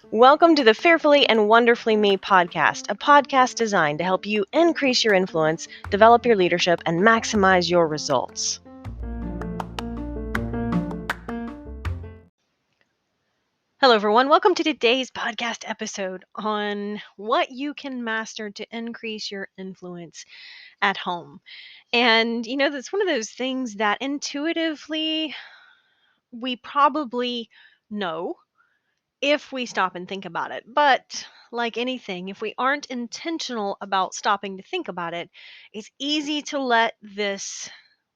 Welcome to the Fearfully and Wonderfully Me podcast, a podcast designed to help you increase your influence, develop your leadership, and maximize your results. Hello, everyone. Welcome to today's podcast episode on what you can master to increase your influence at home. And, that's one of those things that intuitively we probably know if we stop and think about it. But like anything, if we aren't intentional about stopping to think about it, it's easy to let this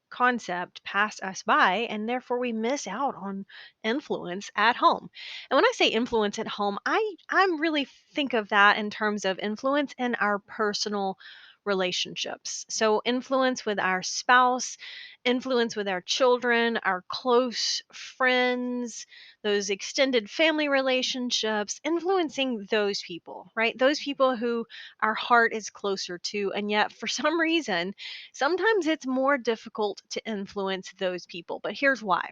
concept pass us by, and therefore we miss out on influence at home. And when I say influence at home, I'm really think of that in terms of influence in our personal relationships. So influence with our spouse, influence with our children, our close friends, those extended family relationships, influencing those people, right? Those people who our heart is closer to, and yet for some reason sometimes it's more difficult to influence those people. But here's why: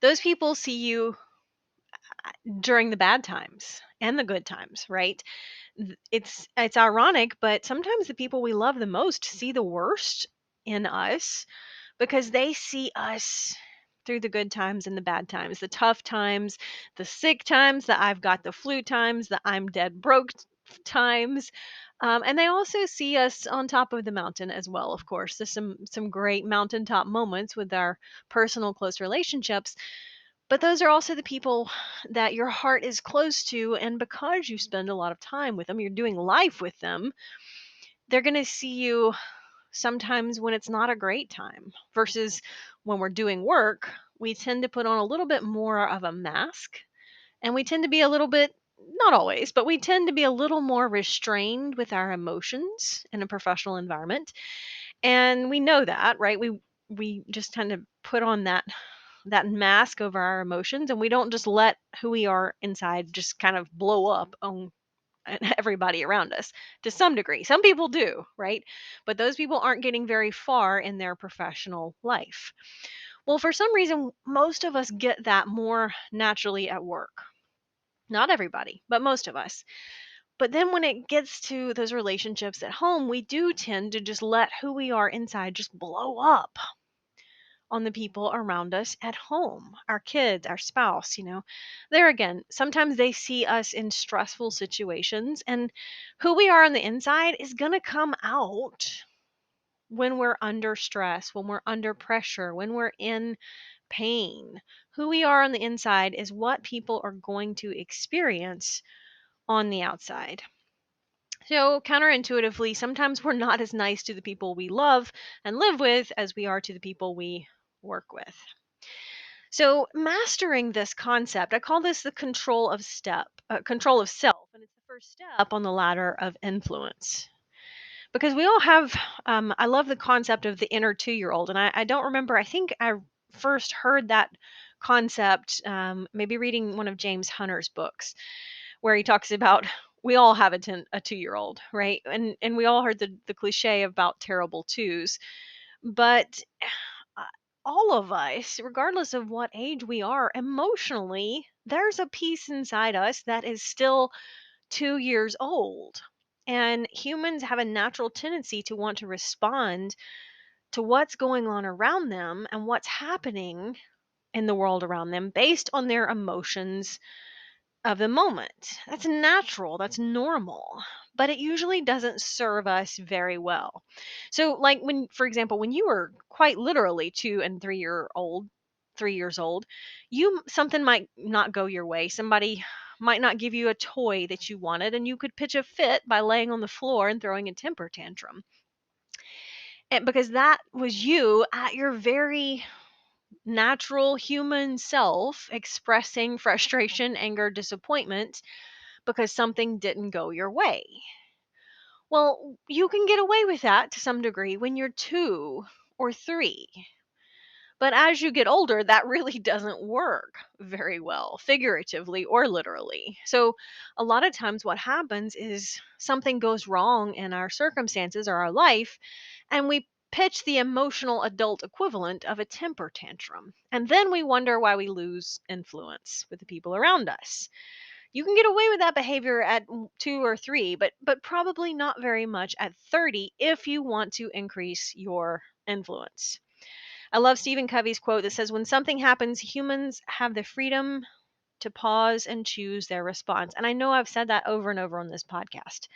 those people see you during the bad times and the good times, right? It's ironic, but sometimes the people we love the most see the worst in us because they see us through the good times and the bad times, the tough times, the sick times, the I've got the flu times, the I'm dead broke times. And they also see us on top of the mountain as well, of course. There's some great mountaintop moments with our personal close relationships. But those are also the people that your heart is close to. And because you spend a lot of time with them, you're doing life with them, they're going to see you sometimes when it's not a great time versus when we're doing work. We tend to put on a little bit more of a mask, and we tend to be a little bit, not always, but we tend to be a little more restrained with our emotions in a professional environment. And we know that, right? We just tend to put on that mask over our emotions, and we don't just let who we are inside just kind of blow up on everybody around us. To some degree, some people do, right? But those people aren't getting very far in their professional life. Well, for some reason most of us get that more naturally at work. Not everybody, but most of us. But then when it gets to those relationships at home, we do tend to just let who we are inside just blow up on the people around us at home, our kids, our spouse. There again, sometimes they see us in stressful situations, and who we are on the inside is going to come out when we're under stress, when we're under pressure, when we're in pain. Who we are on the inside is what people are going to experience on the outside. So, counterintuitively, sometimes we're not as nice to the people we love and live with as we are to the people we work with. So, mastering this concept, I call this the control of self, and it's the first step on the ladder of influence. Because we all have, I love the concept of the inner 2-year-old, and I don't remember. I think I first heard that concept, maybe reading one of James Hunter's books, where he talks about we all have a 2-year-old, right? And we all heard the cliche about terrible twos, but uh, all of us, regardless of what age we are, emotionally, there's a piece inside us that is still 2 years old. And humans have a natural tendency to want to respond to what's going on around them and what's happening in the world around them based on their emotions of the moment. That's natural, that's normal, but it usually doesn't serve us very well. So, like for example, when you were quite literally 3 years old, something might not go your way. Somebody might not give you a toy that you wanted, and you could pitch a fit by laying on the floor and throwing a temper tantrum. And because that was you at your very natural human self expressing frustration, anger, disappointment because something didn't go your way. Well, you can get away with that to some degree when you're 2 or 3. But as you get older, that really doesn't work very well, figuratively or literally. So, a lot of times, what happens is something goes wrong in our circumstances or our life, and we pitch the emotional adult equivalent of a temper tantrum. And then we wonder why we lose influence with the people around us. You can get away with that behavior at 2 or 3, but probably not very much at 30 if you want to increase your influence. I love Stephen Covey's quote that says, "When something happens, humans have the freedom to pause and choose their response." And I know I've said that over and over on this podcast,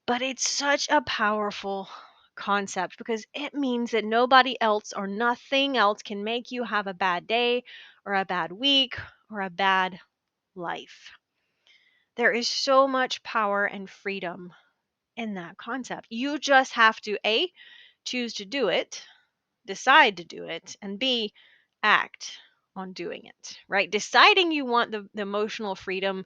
but it's such a powerful concept because it means that nobody else or nothing else can make you have a bad day or a bad week or a bad life. There is so much power and freedom in that concept. You just have to A, choose to do it, decide to do it, and B, act on doing it, right? Deciding you want the emotional freedom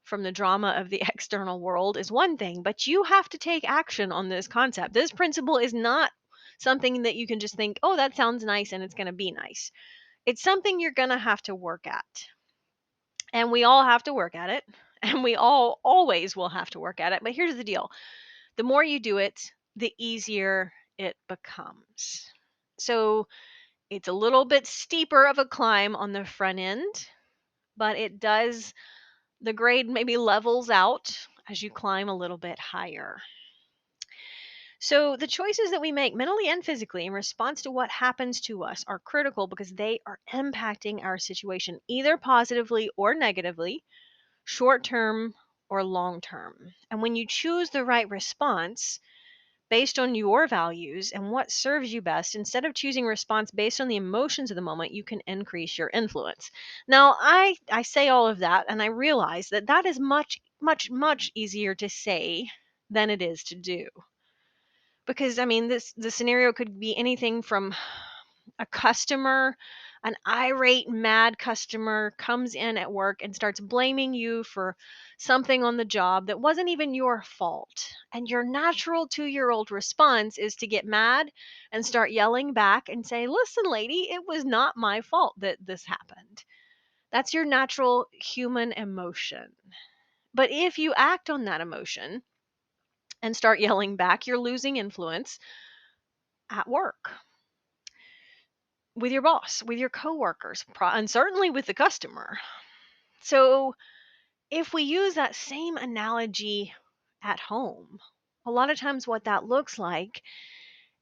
from the drama of the external world is one thing, but you have to take action on this concept. This principle is not something that you can just think, oh, that sounds nice and it's going to be nice. It's something you're going to have to work at. And we all have to work at it. And we all always will have to work at it. But here's the deal, the more you do it, the easier it becomes. So it's a little bit steeper of a climb on the front end, but the grade maybe levels out as you climb a little bit higher. So the choices that we make mentally and physically in response to what happens to us are critical because they are impacting our situation either positively or negatively, short term or long term. And when you choose the right response based on your values and what serves you best, instead of choosing response based on the emotions of the moment, you can increase your influence. Now, I say all of that and I realize that that is much, much, much easier to say than it is to do. Because I mean, the scenario could be anything from a customer, an irate, mad customer comes in at work and starts blaming you for something on the job that wasn't even your fault. And your natural 2-year-old response is to get mad and start yelling back and say, "Listen, lady, it was not my fault that this happened." That's your natural human emotion. But if you act on that emotion and start yelling back, you're losing influence at work, with your boss, with your coworkers, and certainly with the customer. So, if we use that same analogy at home, a lot of times what that looks like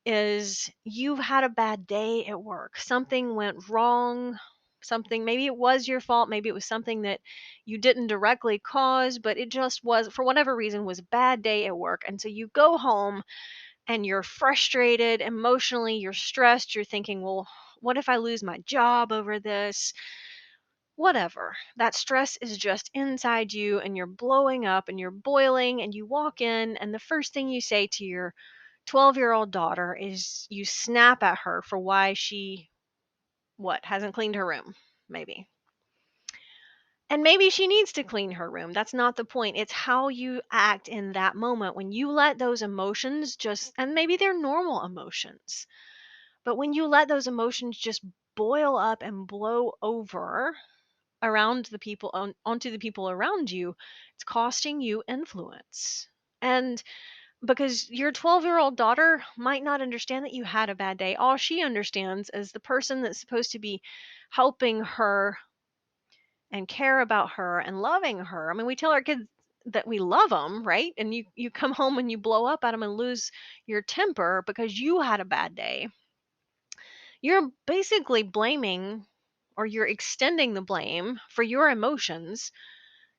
is you've had a bad day at work. Something went wrong. Something, maybe it was your fault, maybe it was something that you didn't directly cause, but it just was, for whatever reason, was a bad day at work. And so you go home and you're frustrated emotionally, you're stressed, you're thinking, well, what if I lose my job over this? Whatever. That stress is just inside you and you're blowing up and you're boiling, and you walk in, and the first thing you say to your 12-year-old daughter is you snap at her for why she, what, hasn't cleaned her room, maybe. And maybe she needs to clean her room. That's not the point. It's how you act in that moment when you let those emotions just, and maybe they're normal emotions, but when you let those emotions just boil up and blow over around the people, onto the people around you, it's costing you influence. And because your 12-year-old daughter might not understand that you had a bad day, all she understands is the person that's supposed to be helping her and care about her and loving her. I mean, we tell our kids that we love them, right? And you come home and you blow up at them and lose your temper because you had a bad day. You're basically blaming, or you're extending the blame for your emotions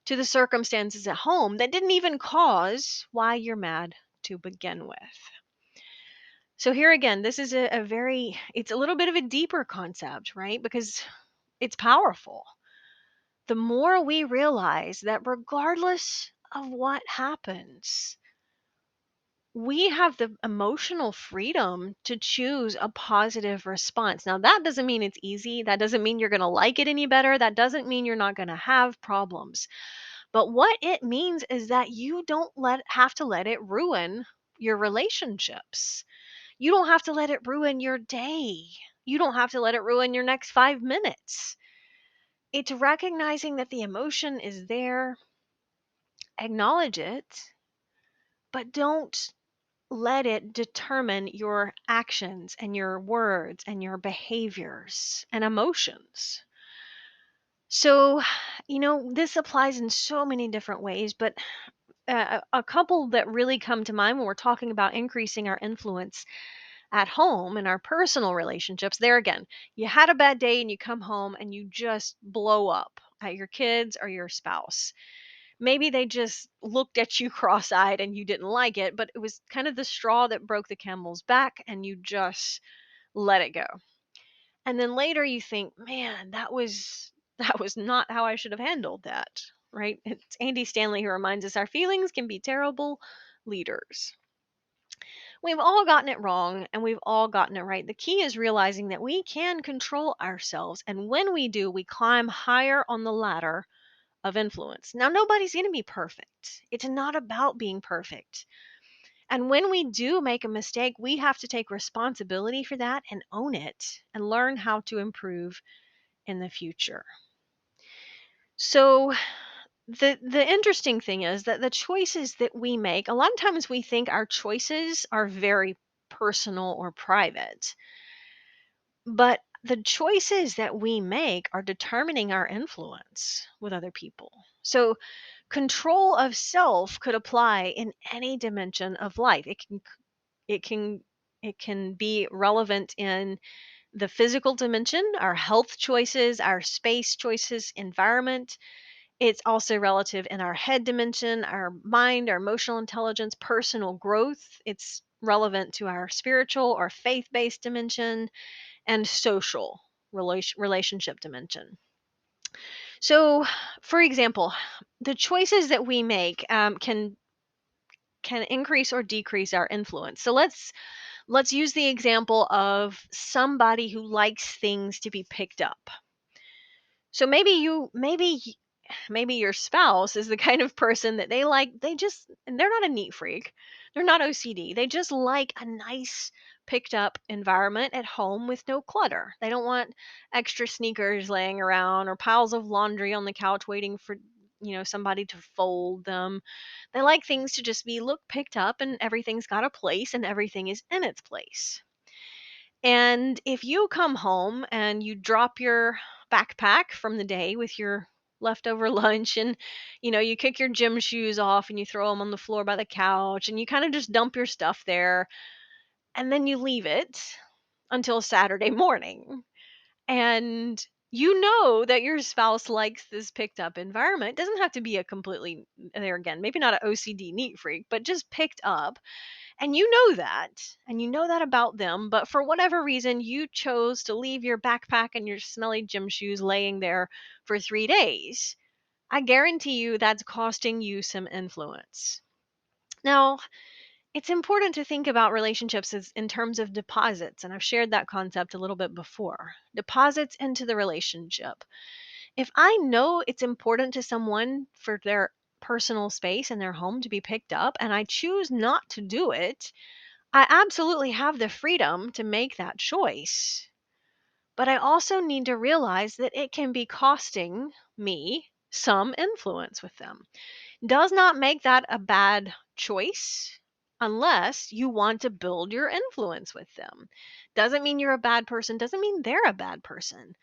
to the circumstances at home that didn't even cause why you're mad to begin with. So here again, this is a very, it's a little bit of a deeper concept, right? Because it's powerful. The more we realize that regardless of what happens, we have the emotional freedom to choose a positive response. Now, that doesn't mean it's easy. That doesn't mean you're going to like it any better. That doesn't mean you're not going to have problems. But what it means is that you don't have to let it ruin your relationships. You don't have to let it ruin your day. You don't have to let it ruin your next 5 minutes. It's recognizing that the emotion is there, acknowledge it, but don't let it determine your actions and your words and your behaviors and emotions. So, this applies in so many different ways, but a couple that really come to mind when we're talking about increasing our influence at home and our personal relationships. There again, you had a bad day and you come home and you just blow up at your kids or your spouse. Maybe they just looked at you cross-eyed and you didn't like it, but it was kind of the straw that broke the camel's back and you just let it go. And then later you think, "Man, that was not how I should have handled that." Right? It's Andy Stanley who reminds us our feelings can be terrible leaders. We've all gotten it wrong and we've all gotten it right. The key is realizing that we can control ourselves. And when we do, we climb higher on the ladder of influence. Now, nobody's going to be perfect. It's not about being perfect. And when we do make a mistake, we have to take responsibility for that and own it and learn how to improve in the future. So, the interesting thing is that the choices that we make, a lot of times we think our choices are very personal or private. But the choices that we make are determining our influence with other people. So, control of self could apply in any dimension of life. It can it can be relevant in the physical dimension, our health choices, our space choices, environment. It's also relative in our head dimension, our mind, our emotional intelligence, personal growth. It's relevant to our spiritual or faith-based dimension and social relationship dimension. So, for example, the choices that we make can increase or decrease our influence. So let's use the example of somebody who likes things to be picked up. So maybe your spouse is the kind of person that and they're not a neat freak. They're not OCD. They just like a nice picked up environment at home with no clutter. They don't want extra sneakers laying around or piles of laundry on the couch waiting for somebody to fold them. They like things to just be look picked up and everything's got a place and everything is in its place. And if you come home and you drop your backpack from the day with your leftover lunch and you kick your gym shoes off and you throw them on the floor by the couch and you kind of just dump your stuff there and then you leave it until Saturday morning and you know that your spouse likes this picked up environment. It doesn't have to be a completely, there again, maybe not an OCD neat freak, but just picked up, and you know that about them, but for whatever reason, you chose to leave your backpack and your smelly gym shoes laying there for 3 days. I guarantee you that's costing you some influence. Now, it's important to think about relationships in terms of deposits, and I've shared that concept a little bit before. Deposits into the relationship. If I know it's important to someone for their personal space in their home to be picked up, and I choose not to do it, I absolutely have the freedom to make that choice. But I also need to realize that it can be costing me some influence with them. Does not make that a bad choice unless you want to build your influence with them. Doesn't mean you're a bad person, doesn't mean they're a bad person.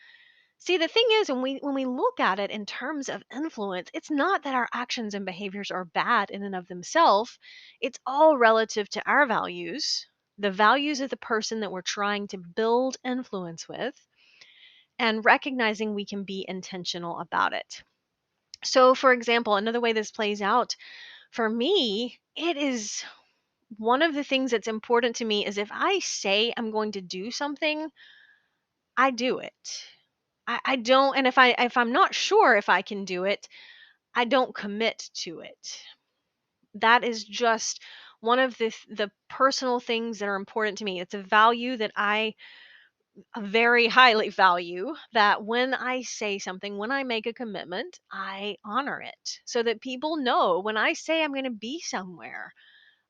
See, the thing is, when we look at it in terms of influence, it's not that our actions and behaviors are bad in and of themselves. It's all relative to our values, the values of the person that we're trying to build influence with, and recognizing we can be intentional about it. So, for example, another way this plays out for me, it is one of the things that's important to me is if I say I'm going to do something, I do it. I don't, and if I'm not sure if I can do it, I don't commit to it. That is just one of the personal things that are important to me. It's a value that I very highly value, that when I say something, when I make a commitment, I honor it so that people know when I say I'm going to be somewhere,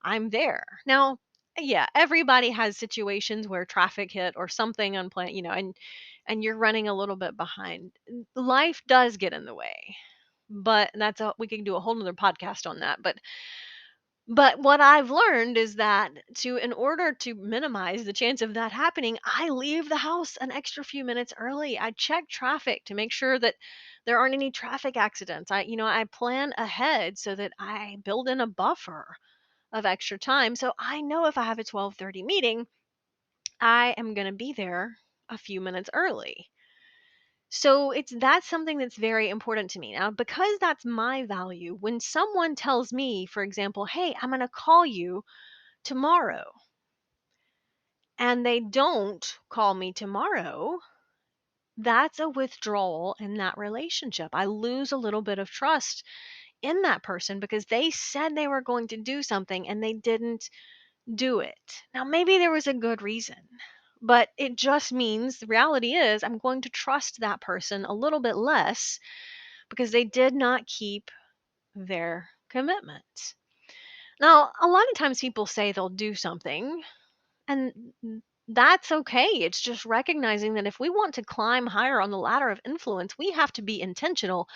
I'm there. Now, yeah, everybody has situations where traffic hit or something unplanned, and you're running a little bit behind. Life does get in the way. But we can do a whole nother podcast on that. But But what I've learned is that in order to minimize the chance of that happening, I leave the house an extra few minutes early. I check traffic to make sure that there aren't any traffic accidents. I plan ahead so that I build in a buffer of extra time. So I know if I have a 12:30 meeting, I am going to be there a few minutes early. So that's something that's very important to me. Now, because that's my value, when someone tells me, for example, "Hey, I'm going to call you tomorrow," and they don't call me tomorrow, that's a withdrawal in that relationship. I lose a little bit of trust in that person because they said they were going to do something and they didn't do it. Now, maybe there was a good reason, but it just means the reality is I'm going to trust that person a little bit less because they did not keep their commitments. Now, a lot of times people say they'll do something, and that's okay. It's just recognizing that if we want to climb higher on the ladder of influence, we have to be intentional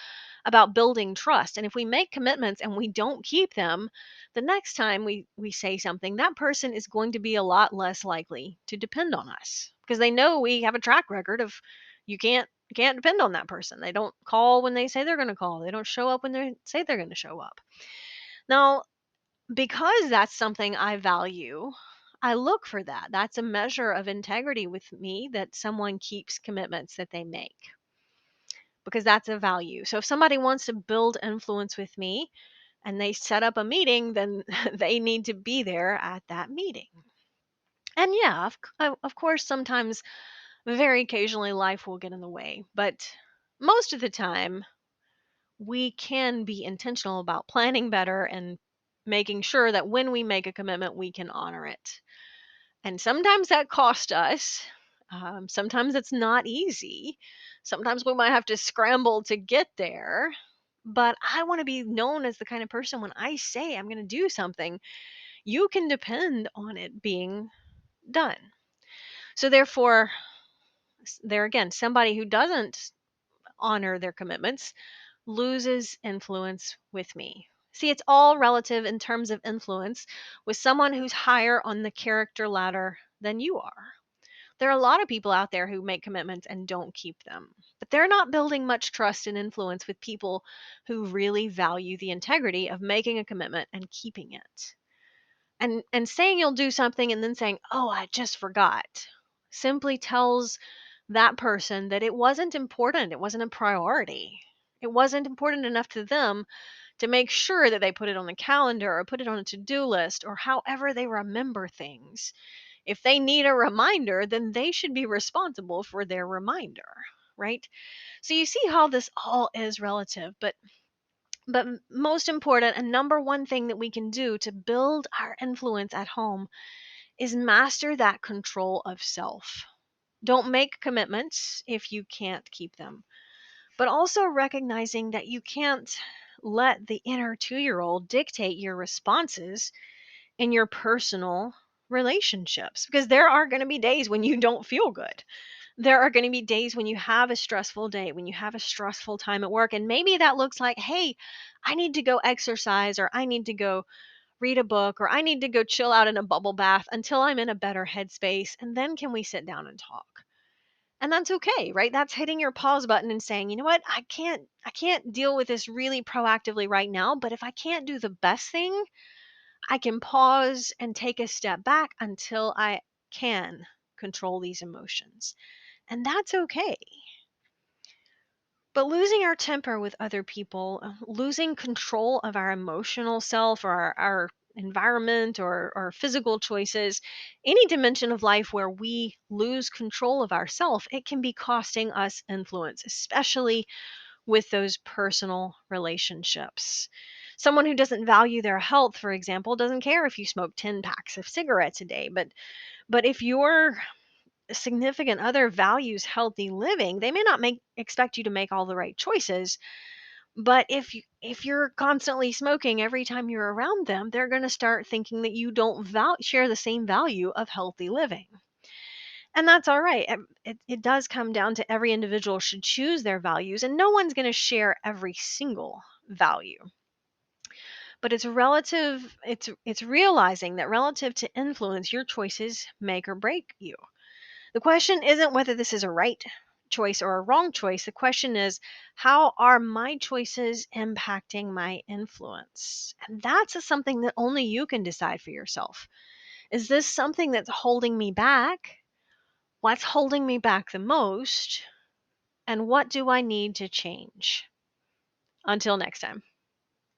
about building trust. And if we make commitments and we don't keep them, the next time we say something, that person is going to be a lot less likely to depend on us because they know we have a track record of you can't depend on that person. They don't call when they say they're going to call. They don't show up when they say they're going to show up. Now, because that's something I value, I look for that. That's a measure of integrity with me that someone keeps commitments that they make because that's a value. So if somebody wants to build influence with me and they set up a meeting, then they need to be there at that meeting. And yeah, of course, sometimes, very occasionally, life will get in the way. But most of the time, we can be intentional about planning better and making sure that when we make a commitment, we can honor it. And sometimes that costs us. Sometimes it's not easy. Sometimes we might have to scramble to get there. But I want to be known as the kind of person when I say I'm going to do something, you can depend on it being done. So, therefore, there again, somebody who doesn't honor their commitments loses influence with me. See, it's all relative in terms of influence with someone who's higher on the character ladder than you are. There are a lot of people out there who make commitments and don't keep them, but they're not building much trust and influence with people who really value the integrity of making a commitment and keeping it. And saying you'll do something and then saying, "Oh, I just forgot," simply tells that person that it wasn't important, it wasn't a priority. It wasn't important enough to them to make sure that they put it on the calendar or put it on a to-do list or however they remember things. If they need a reminder, then they should be responsible for their reminder, right? So you see how this all is relative, but most important and number one thing that we can do to build our influence at home is master that control of self. Don't make commitments if you can't keep them, but also recognizing that you can't let the inner 2-year-old dictate your responses in your personal relationships because there are going to be days when you don't feel good. There are going to be days when you have a stressful day, when you have a stressful time at work. And maybe that looks like, hey, I need to go exercise, or I need to go read a book, or I need to go chill out in a bubble bath until I'm in a better headspace. And then can we sit down and talk? And that's okay, right? That's hitting your pause button and saying, you know what, I can't deal with this really proactively right now, but if I can't do the best thing, I can pause and take a step back until I can control these emotions. And that's okay. But losing our temper with other people, losing control of our emotional self or our environment or our physical choices, any dimension of life where we lose control of ourself, it can be costing us influence, especially with those personal relationships. Someone who doesn't value their health, for example, doesn't care if you smoke 10 packs of cigarettes a day, but if your significant other values healthy living, they may not make expect you to make all the right choices, but if you're constantly smoking every time you're around them, they're going to start thinking that you don't share the same value of healthy living. And that's all right. It does come down to every individual should choose their values, and no one's going to share every single value. but it's realizing that relative to influence, your choices make or break you. The question isn't whether this is a right choice or a wrong choice. The question is, how are my choices impacting my influence? And that's something that only you can decide for yourself. Is this something that's holding me back? What's holding me back the most? And what do I need to change? Until next time.